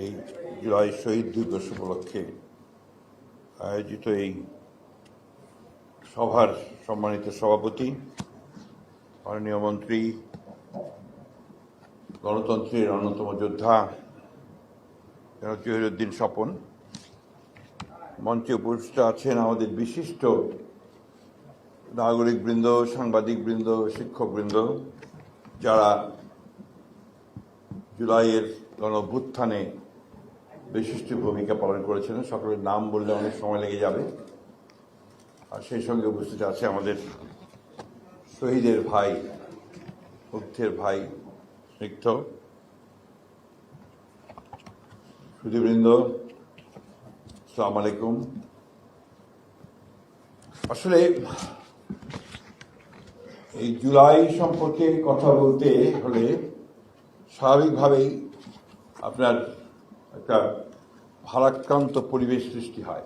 এই জুলাই শহীদ দিবস উপলক্ষে আয়োজিত এই সভার সম্মানিত সভাপতি, মাননীয় মন্ত্রী, গণতন্ত্রের অন্যতম যোদ্ধা জনাব জহিরুদ্দিন স্বপন, মঞ্চে উপস্থিত আছেন আমাদের বিশিষ্ট নাগরিকবৃন্দ, সাংবাদিকবৃন্দ, শিক্ষকবৃন্দ, যারা জুলাইয়ের গণঅভ্যুত্থানে বিশিষ্ট ভূমিকা পালন করেছেন। সকলের নাম বললে অনেক সময় লেগে যাবে। আর সেই সঙ্গে উপস্থিত আছে আমাদের শহীদের ভাই, মুগ্ধের ভাই স্নিগ্ধ, সুধীবৃন্দ, আসসালামু আলাইকুম। আসলে এই জুলাই সম্পর্কে কথা বলতে হলে স্বাভাবিকভাবেই আপনার একটা ভারাক্রান্ত পরিবেশ সৃষ্টি হয়।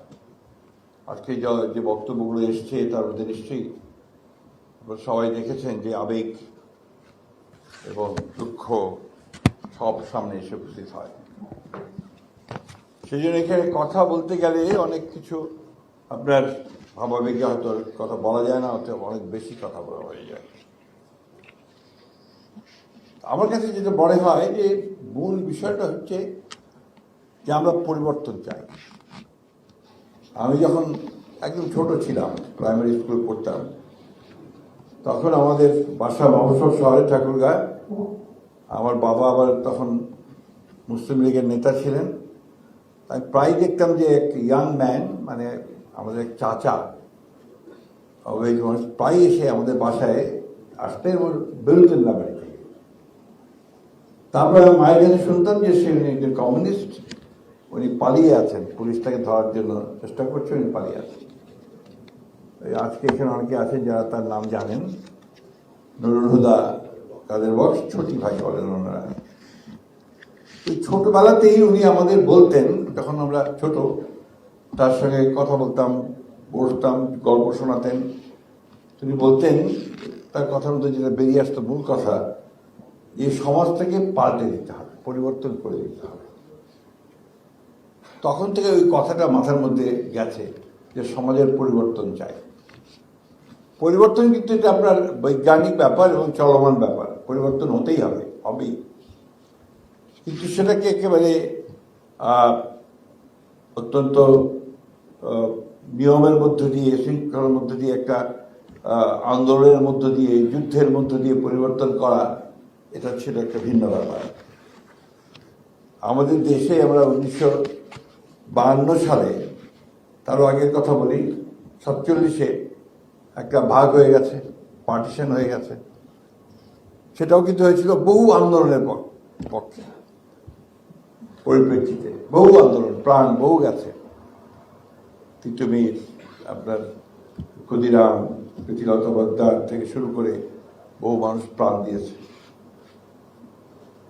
আজকে যে বক্তব্যগুলো এসছে তার মধ্যে নিশ্চয়ই সবাই দেখেছেন যে আবেগ এবং দুঃখ সব সামনে এসে উপস্থিত হয়। সেই জন্য এখানে কথা বলতে গেলে অনেক কিছু আপনার ভাবাবেগে হয়তো কথা বলা যায় না, হয়তো অনেক বেশি কথা বলা হয়ে যায়। আমার কাছে যেটা মনে হয় যে মূল বিষয়টা হচ্ছে যে আমরা পরিবর্তন চাই। আমি যখন একদম ছোট ছিলাম, প্রাইমারি স্কুলে পড়তাম, তখন আমাদের বাসা মফস্বল শহরে ঠাকুরগাঁও। আমার বাবা আবার তখন মুসলিম লীগের নেতা ছিলেন। আমি প্রায় দেখতাম যে এক ইয়াং ম্যান, মানে আমাদের এক চাচা, অবৈধ মানুষ, প্রায় এসে আমাদের বাসায় আসতেন এবং বেরোতেন না বাড়ি থেকে। তারপরে আমি মায়ের কাছে শুনতাম যে সে একজন কমিউনিস্ট, উনি পালিয়ে আছেন, পুলিশ তাকে ধরার জন্য চেষ্টা করছে, উনি পালিয়ে আছেন। আজকে এখানে অনেকে আছেন যারা তার নাম জানেন, নুরুল হুদা কাদের বক্স, ছোটি ভাই বলেন ওনারা। এই ছোটবেলাতেই উনি আমাদের বলতেন, যখন আমরা ছোট, তার সঙ্গে কথা বলতাম, বসতাম, গল্প শোনাতেন। তিনি বলতেন, তার কথার মধ্যে যেটা বেরিয়ে আসতো মূল কথা, যে সমাজটাকে পাল্টে দিতে হবে, পরিবর্তন করে দিতে হবে। তখন থেকে ওই কথাটা মাথার মধ্যে গেছে যে সমাজের পরিবর্তন চাই। পরিবর্তন কিন্তু এটা আপনার বৈজ্ঞানিক ব্যাপার এবং চলমান ব্যাপার, পরিবর্তন হতেই হবে, হবেই। কিন্তু সেটাকে একেবারে অত্যন্ত নিয়মের মধ্য দিয়ে, শৃঙ্খলার মধ্য দিয়ে, একটা আন্দোলনের মধ্য দিয়ে, যুদ্ধের মধ্য দিয়ে পরিবর্তন করা, এটা ছিল একটা ভিন্ন ব্যাপার। আমাদের দেশে আমরা 1952 সালে, তারও আগের কথা বলি, 47-এ একটা ভাগ হয়ে গেছে, পার্টিশন হয়ে গেছে। সেটাও কিন্তু হয়েছিল বহু আন্দোলনের পক্ষে, পরিপ্রেক্ষিতে বহু আন্দোলন, প্রাণ বহু গেছে। তিতুমির, আপনার ক্ষুদিরাম, প্রীতিলতা বদ্দার থেকে শুরু করে বহু মানুষ প্রাণ দিয়েছে,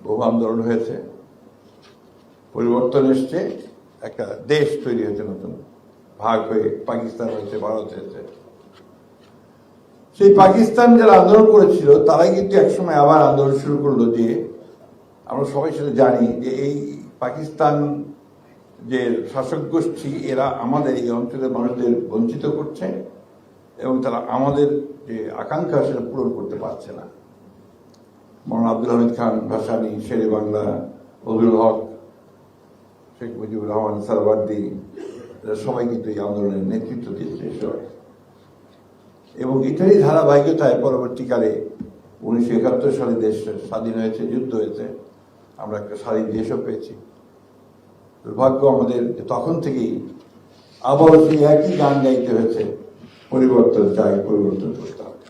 বহু আন্দোলন হয়েছে, পরিবর্তন এসছে, একটা দেশ তৈরি হয়েছে নতুন, ভাগ হয়ে পাকিস্তান হয়েছে, ভারত হয়েছে। সেই পাকিস্তান যারা আন্দোলন করেছিল তারাই কিন্তু একসময় আবার আন্দোলন শুরু করলো, যে আমরা সবাই সেটা জানি যে এই পাকিস্তান যে শাসক গোষ্ঠী, এরা আমাদের এই অঞ্চলের মানুষদের বঞ্চিত করছে এবং তারা আমাদের যে আকাঙ্ক্ষা সেটা পূরণ করতে পারছে না। মৌলানা আব্দুল হামিদ খান ভাসানী, শেরে বাংলা, ফজলুল হক, শেখ মুজিবুর রহমান সারওয়ার্দী, এরা সবাই কিন্তু এই আন্দোলনের নেতৃত্ব দিয়েছে। এবং এটারই ধারাবাহিকতায় পরবর্তীকালে 1971 সালে দেশ স্বাধীন হয়েছে, যুদ্ধ হয়েছে, আমরা একটা স্বাধীন দেশও পেয়েছি। দুর্ভাগ্য আমাদের তখন থেকেই আবার সেই একই গান গাইতে হয়েছে, পরিবর্তন চাই, পরিবর্তন করতে হবে।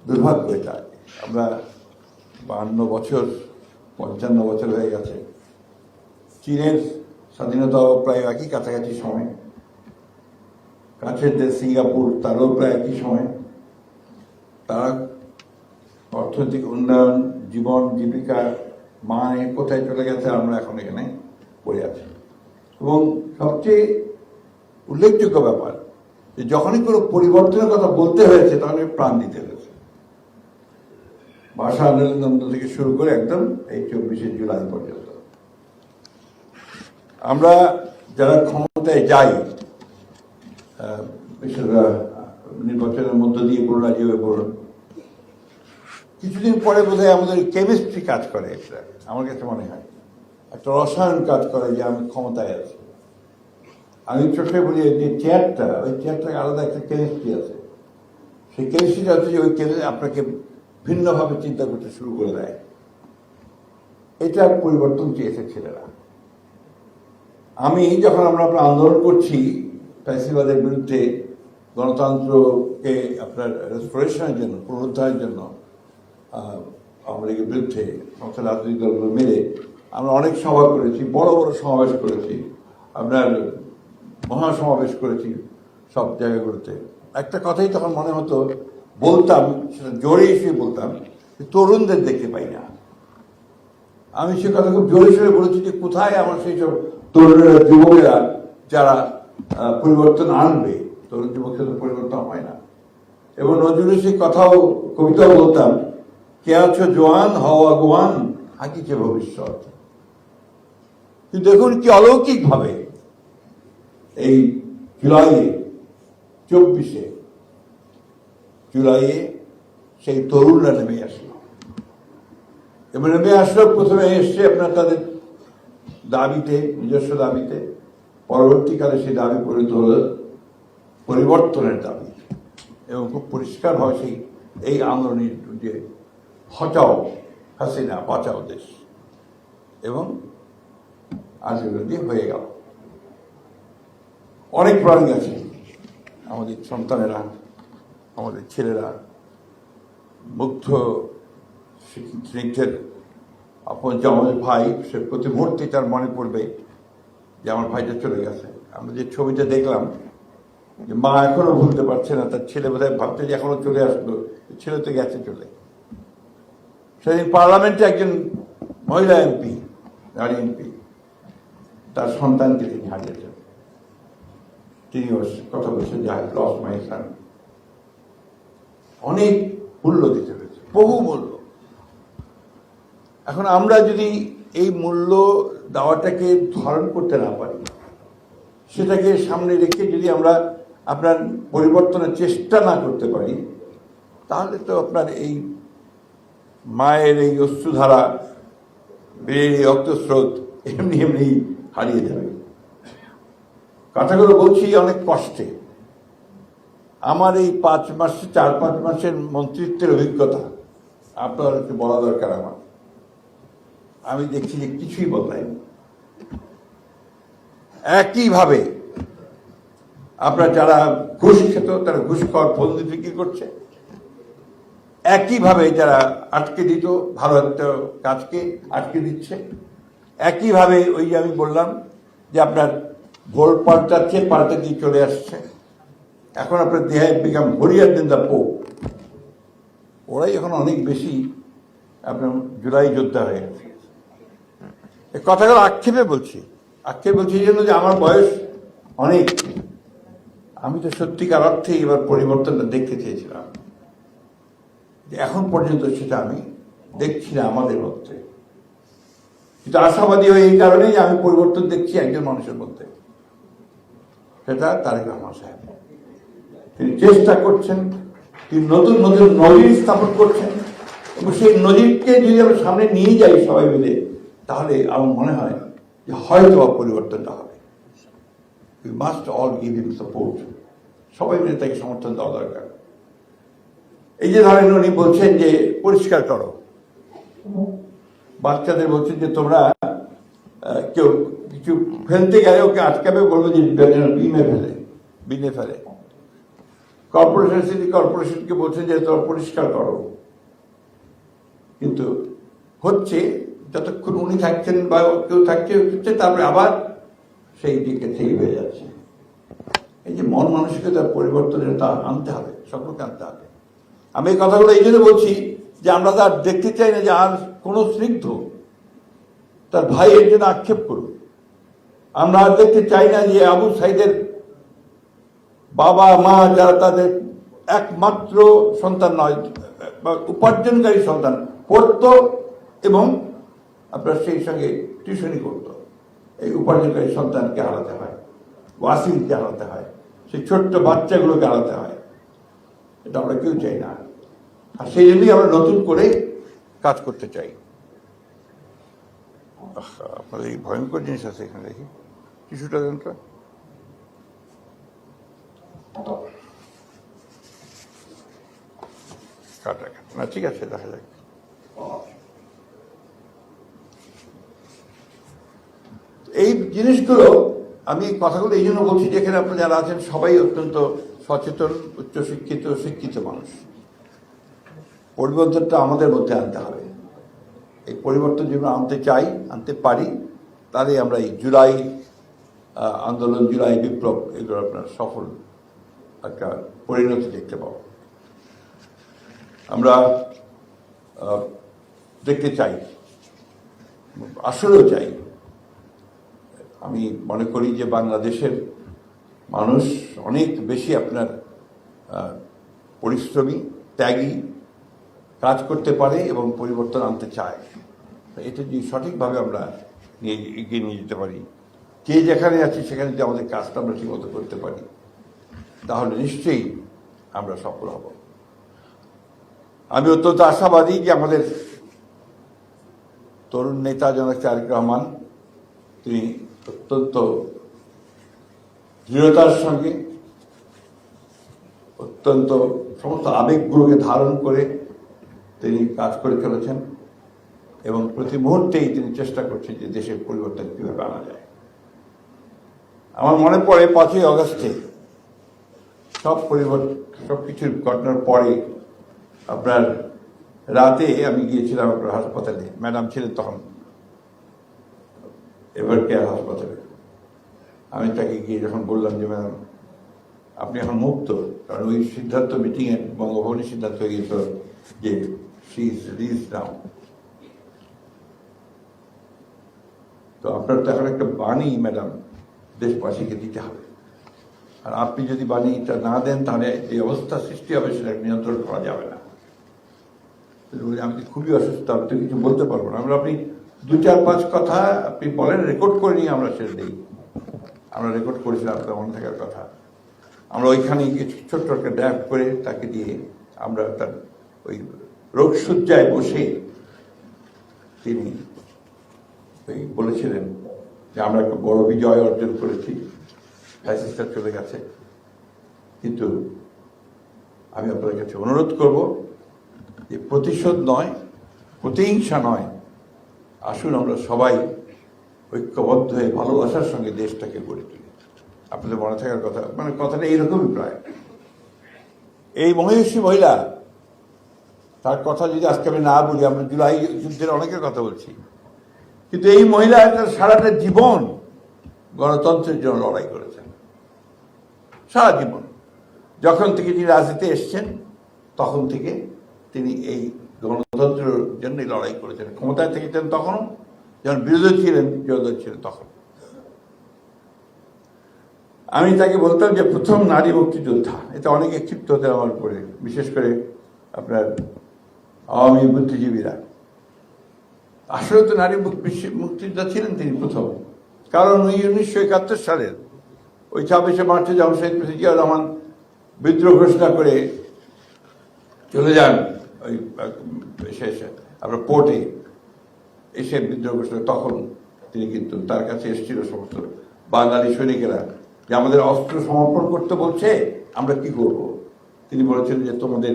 দুর্ভাগ্য এটা। আমরা 52 বছর, 55 বছর হয়ে গেছে। চীনের স্বাধীনতাও প্রায় একই কাছাকাছি সময়, কাছের দেশ সিঙ্গাপুর, তারও প্রায় একই সময়। তারা অর্থনৈতিক উন্নয়ন, জীবন জীবিকার মানে কোথায় চলে গেছে, আমরা এখন এখানে পড়ে আছি। এবং সবচেয়ে উল্লেখযোগ্য ব্যাপার যে যখনই কোনো পরিবর্তনের কথা বলতে হয়েছে, তখন প্রাণ দিতে হয়েছে। ভাষা আন্দোলন থেকে শুরু করে একদম এই 24শে জুলাই পর্যন্ত আমরা যারা ক্ষমতায় যাই, নির্বাচনের মধ্য দিয়ে কোনো রাজি হয়ে পড়ুন, কিছুদিন পরে বোধহয় আমাদের কেমিস্ট্রি কাজ করে। এটা আমার কাছে মনে হয় একটা রসায়ন কাজ করে যে আমি ক্ষমতায় আছি। আমি চোখে বলি যে চেয়ারটা, ওই চেয়ারটাকে আলাদা একটা কেমিস্ট্রি আছে। সেই কেমিস্ট্রিটা হচ্ছে যে ওই আপনাকে ভিন্নভাবে চিন্তা করতে শুরু করে দেয়। এটা পরিবর্তন চেয়েছে ছেলেরা। আমি যখন আমরা আন্দোলন করছি ফ্যাসিবাদের বিরুদ্ধে, গণতন্ত্রকে আপনার রেস্টোরেশনের জন্য, পুনরুদ্ধারের জন্য, আওয়ামী লীগের বিরুদ্ধে সমস্ত রাজনৈতিক দলগুলো মিলে আমরা অনেক সভা করেছি, বড় বড় সমাবেশ করেছি, আপনার মহাসমাবেশ করেছি সব জায়গাগুলোতে। একটা কথাই তখন মনে হতো, বলতাম, সেটা জোরে এসে বলতাম, তরুণদের দেখতে পাই না। আমি সে কথা খুব জোরে সোরে বলেছি যে কোথায় আমার সেই সব তরুণেরা, যুবকেরা যারা পরিবর্তন আনবে। তরুণ যুবকের তো পরিবর্তন হয় না। এবং নজরুলের সেই কথাও, কবিতাও বলতাম, কে আছো জোয়ান হও আগুয়ান, হাকিছে ভবিষ্যৎ। কিন্তু দেখুন কি অলৌকিক ভাবে এই জুলাইয়ে, 24শে জুলাইয়ে সেই তরুণরা নেমে আসলো। এবং নেমে আসলো, প্রথমে এসছে আপনার তাদের দাবিতে, নিজস্ব দাবিতে। পরবর্তীকালে সেই দাবি পরিণত হল পরিবর্তনের দাবি। এবং খুব পরিষ্কারভাবে সেই এই আন্দোলনের যে হটাও হাসিনা, বাঁচাও দেশ, এবং আজীবন দিয়ে হয়ে গেল। অনেক প্রাণ গেছে, আমাদের সন্তানেরা, আমাদের ছেলেরা, মুগ্ধ স্নিগ্ধের আপন যে আমাদের ভাই, সে প্রতি মুহূর্তে তার মনে পড়বে যে আমার ভাইটা চলে গেছে। আমরা যে ছবিটা দেখলাম, যে মা এখনো ভুলতে পারছে না, তার ছেলে বোধহয় ভাবছে যে এখনো চলে আসলো, ছেলে তো গেছে চলে। সেদিন পার্লামেন্টে একজন মহিলা এমপি, নারী এমপি, তার সন্তানকে তিনি হারিয়েছেন। তিনি কথা বলছেন যে আই লস্ট মাই সন। অনেক মূল্য দিতে হয়েছে, বহু মূল্য। এখন আমরা যদি এই মূল্য দেওয়াটাকে ধারণ করতে না পারি, সেটাকে সামনে রেখে যদি আমরা আপনার পরিবর্তনের চেষ্টা না করতে পারি, তাহলে তো আপনার এই মায়ের এই অশ্রুধারা, বীরের এই রক্তস্রোত এমনি এমনি হারিয়ে যাবে। কথাগুলো বলছি অনেক কষ্টে। আমার এই 4-5 মাসের মন্ত্রিত্বের অভিজ্ঞতা আপনাদেরকে বলা দরকার। আমি দেখছি যে কিছুই বদলায়নি। একইভাবে আপনার যারা ঘুষ খেত, তারা ঘুষ খাওয়ার বন্দি বিক্রি করছে। একইভাবে যারা আটকে দিত ভালো একটা কাজকে আটকে দিচ্ছে। একইভাবে ওই যে আমি বললাম যে আপনার ভোল পাল্টাচ্ছে, পাল্টে দিয়ে চলে আসছে। এখন আপনার দেহে বিকাম হরিয়ার দিন দা পো, ওরাই এখন অনেক বেশি আপনার জুলাই যোদ্ধা হয়ে গেছে। এই কথাগুলো আক্ষেপে বলছি এই জন্য যে আমার বয়স অনেক। আমি তো সত্যিকার অর্থে এবার পরিবর্তনটা দেখতে চেয়েছিলাম, যে এখন পর্যন্ত সেটা আমি দেখছি না আমাদের মধ্যে। কিন্তু আশাবাদী হয়ে এই কারণেই আমি পরিবর্তন দেখছি একজন মানুষের মধ্যে, সেটা তারেক রহমান সাহেব। তিনি চেষ্টা করছেন, তিনি নতুন নতুন নজির স্থাপন করছেন, এবং সেই নজিরকে যদি আমরা সামনে নিয়ে যাই সবাই মিলে, তাহলে আমার মনে হয় যে হয়তো পরিবর্তনটা হবে। We must all give him support. সবাই মিলে তাকে সমর্থন দেওয়া দরকার। এই যে ধরেন উনি বলছেন যে পরিষ্কার করো, বাচ্চাদের বলছেন যে তোমরা কেউ কিছু ফেলতে গেলে ওকে আটকাবে, বলবে যে বিনে ফেলে। কর্পোরেশন, সিটি কর্পোরেশনকে বলছেন যে তোমরা পরিষ্কার করো, কিন্তু হচ্ছে যতক্ষণ উনি থাকছেন বা কেউ থাকছে, তারপরে আবার সেই দিকে থেকে হয়ে যাচ্ছে। এই যে মন মানসিকতার পরিবর্তনের তা আনতে হবে, সকলকে আনতে হবে। আমি এই কথাগুলো এই জন্য বলছি যে আমরা তো আর দেখতে চাই না যে আর কোনো স্নিগ্ধ তার ভাইয়ের জন্য আক্ষেপ করুক। আমরা আর দেখতে চাই না যে আবু সাইদের বাবা মা, যারা তাদের একমাত্র সন্তান নয়, বা উপার্জনকারী সন্তান পড়তো এবং আপনার সেই সঙ্গে টিউশনি করতো। এই উপার্জনকারী সন্তানকে হারাতে হয়, ওয়াসিলকে হারাতে হয়, সেই ছোট্ট বাচ্চাগুলোকে হারাতে হয়। এটা আমরা কেউ চাই না, আর সেই জন্যই আমরা নতুন করে কাজ করতে চাই। আপনাদের এই ভয়ঙ্কর জিনিস আছে এখানে, দেখি টিস্যুটা দেন তো। না ঠিক আছে, দেখা যাক। এই জিনিসগুলো আমি কথাগুলো এই জন্য বলছি, যেখানে আপনারা যারা আছেন সবাই অত্যন্ত সচেতন, উচ্চশিক্ষিত, শিক্ষিত মানুষ। পরিবর্তনটা আমাদের মধ্যে আনতে হবে। এই পরিবর্তন যদি আমরা আনতে চাই, আনতে পারি, তাহলে আমরা এই জুলাই আন্দোলন, জুলাই বিপ্লব, এগুলো আপনার সফল একটা পরিণতি দেখতে পাব। আমরা দেখতে চাই, আসলেও চাই। আমি মনে করি যে বাংলাদেশের মানুষ অনেক বেশি আপনার পরিশ্রমী, ত্যাগী, কাজ করতে পারে এবং পরিবর্তন আনতে চায়। এটা যদি সঠিকভাবে আমরা এগিয়ে নিয়ে যেতে পারি, যে যেখানে আছি সেখানে যদি আমাদের কাজটা আমরা ঠিকমতো করতে পারি, তাহলে নিশ্চয়ই আমরা সফল হব। আমি অত্যন্ত আশাবাদী যে আমাদের তরুণ নেতা জনাব তারেক রহমান, তিনি অত্যন্ত দৃঢ়তার সঙ্গে, অত্যন্ত সমস্ত আবেগগুলোকে ধারণ করে তিনি কাজ করে চলেছেন এবং প্রতি মুহূর্তেই তিনি চেষ্টা করছেন যে দেশের পরিবর্তন কীভাবে আনা যায়। আমার মনে পড়ে 5ই আগস্টে সব কিছুর ঘটনার পরে আপনার রাতে আমি গিয়েছিলাম আপনার হাসপাতালে, ম্যাডাম ছিলেন তখন এভার কেয়ার হাসপাতালে। আমি তাকে গিয়ে যখন বললাম যে ম্যাডাম আপনি এখন মুক্ত, কারণ ওই সিদ্ধান্ত মিটিংয়ে বঙ্গভবনের সিদ্ধান্ত হয়ে গিয়েছিল যে শি ইজ রিলিজড নাও। তো আপনার তো এখন একটা বাণী ম্যাডাম দেশবাসীকে দিতে হবে, আর আপনি যদি বাণীটা না দেন তাহলে যে অবস্থা সৃষ্টি হবে সেটা নিয়ন্ত্রণ করা যাবে না। আমি খুবই অসুস্থ, আমি তো কিছু বলতে পারবো না। আপনি 2-4-5 কথা আপনি বলেন, রেকর্ড করে নিয়ে আমরা সেটা দিই। আমরা রেকর্ড করেছিলাম, আপনার মনে থাকার কথা। আমরা ওইখানে ছোট্ট একটা ড্রাফট করে তাকে দিয়ে আমরা তার ওই রোগশয্যায় বসে তিনি ওই বলেছিলেন যে আমরা একটা বড় বিজয় অর্জন করেছি, ফ্যাসিস্টরা চলে গেছে, কিন্তু আমি আপনাদের কাছে অনুরোধ করব যে প্রতিশোধ নয়, প্রতিহিংসা নয়, আসুন আমরা সবাই ঐক্যবদ্ধ হয়ে ভালোবাসার সঙ্গে দেশটাকে গড়ে তুলি। আপনাদের মনে থাকার কথা, মানে কথাটা এইরকমই প্রায়। এই মহিষী মহিলা, তার কথা যদি আজকে আমি না বলি, আমরা জুলাই যুদ্ধের অনেকের কথা বলছি, কিন্তু এই মহিলা তার সারাটা জীবন গণতন্ত্রের জন্য লড়াই করেছেন, সারা জীবন। যখন থেকে তিনি রাজনীতিতে এসছেন তখন থেকে তিনি এই গণতন্ত্রের জন্যই লড়াই করেছেন। ক্ষমতায় থেকেছেন তখনও, যখন বিরোধী ছিলেন, বিরোধী ছিলেন তখন। আমি তাকে বলতাম যে প্রথম নারী মুক্তিযোদ্ধা। এটা অনেকে ক্ষিপ্ত হতে আমার উপরে, বিশেষ করে আপনার আওয়ামী বুদ্ধিজীবীরা। আসলে তো নারী মুক্তিযোদ্ধা ছিলেন তিনি প্রথম, কারণ ওই 1971 সালের ওই 26শে মার্চে যখন শহীদ প্রেসিডেন্ট জিয়াউর রহমান বিদ্রোহ ঘোষণা করে চলে যান ওই আপনার পোর্টে এসে বিদ্রোহ ঘোষণা, তখন তিনি কিন্তু তার কাছে এসেছিল সমস্ত বাঙালি সৈনিকেরা যে আমাদের অস্ত্র সমর্পণ করতে বলছে, আমরা কি করব। তিনি বলেছেন যে তোমাদের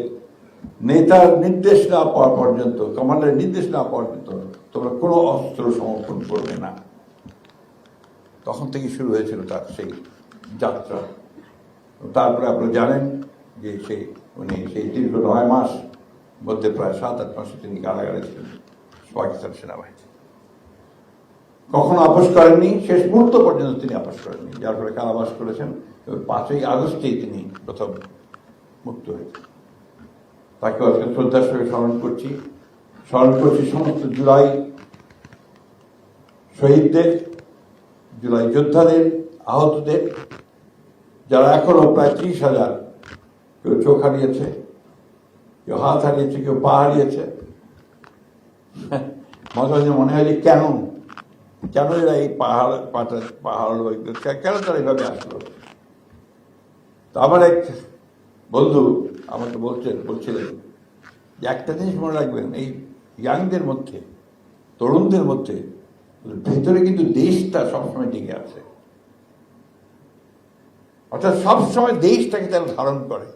নেতার নির্দেশ না পাওয়া পর্যন্ত, কমান্ডারের নির্দেশ না পাওয়া পর্যন্ত তোমরা কোনো অস্ত্র সমর্পণ করবে না। তখন থেকে শুরু হয়েছিল তার সেই যাত্রা। তারপরে আপনারা জানেন যে উনি সেই দীর্ঘ 9 মাস মধ্যে প্রায় 7-8 মাসে তিনি কারাগারে ছিলেন পাকিস্তান সেনাবাহিনী। কখনো আপোষ করেননি, শেষ মুহূর্ত পর্যন্ত তিনি আপোষ করেননি, যার ফলে কারাবাস করেছেন। 5ই আগস্টেই তিনি প্রথম মুক্ত হয়েছেন। তাকে আজকে শ্রদ্ধার সঙ্গে স্মরণ করছি সমস্ত জুলাই শহীদদের, জুলাই যোদ্ধাদের, আহতদের, যারা এখনো প্রায় 30,000 কেউ চোখ হারিয়েছে, কেউ হাত হারিয়েছে, কেউ পা হারিয়েছে। মাঝে মাঝে মনে হয় যে কেন এরা এই পাহাড় কেন তারা এইভাবে আসলো। তো আমার এক বন্ধু আমাকে বলছিলেন যে একটা জিনিস মনে রাখবেন, এই ইয়াংদের মধ্যে, তরুণদের মধ্যে ভেতরে কিন্তু দেশটা সবসময় টিকে আছে, অর্থাৎ সবসময় দেশটাকে তারা ধারণ করে।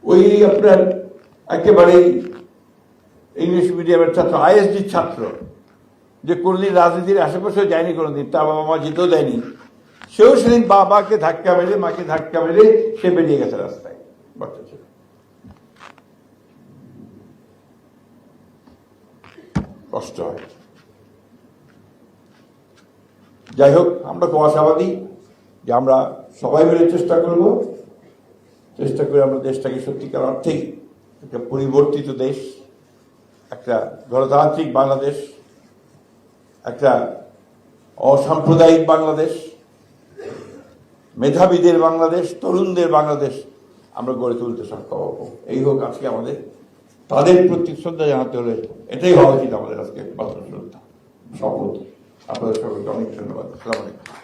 ওই আপনার একেবারেই ইংলিশ মিডিয়ামের ছাত্র, আইএসডির ছাত্র, যে কোনদিন রাজনীতির আশেপাশেও যায়নি, কোনোদিন তার বাবা মা যেতেও দেয়নি, সেও সেদিন বাবাকে ধাক্কা মেরে, মাকে ধাক্কা মেরে সে বেরিয়ে গেছে রাস্তায়, বাচ্চা ছিল। কষ্ট হয়। যাই হোক, আমরা তো আশাবাদী যে আমরা সবাই মিলে চেষ্টা করে আমরা দেশটাকে সত্যিকার অর্থেই একটা পরিবর্তিত দেশ, একটা গণতান্ত্রিক বাংলাদেশ, একটা অসাম্প্রদায়িক বাংলাদেশ, মেধাবীদের বাংলাদেশ, তরুণদের বাংলাদেশ আমরা গড়ে তুলতে সক্ষম হব। এই হোক আজকে আমাদের, তাদের প্রতি শ্রদ্ধা জানাতে হলে এটাই হওয়া উচিত আমাদের আজকে শ্রদ্ধা, শপথ। আপনাদের সকলকে অনেক ধন্যবাদ। আসসালামু আলাইকুম।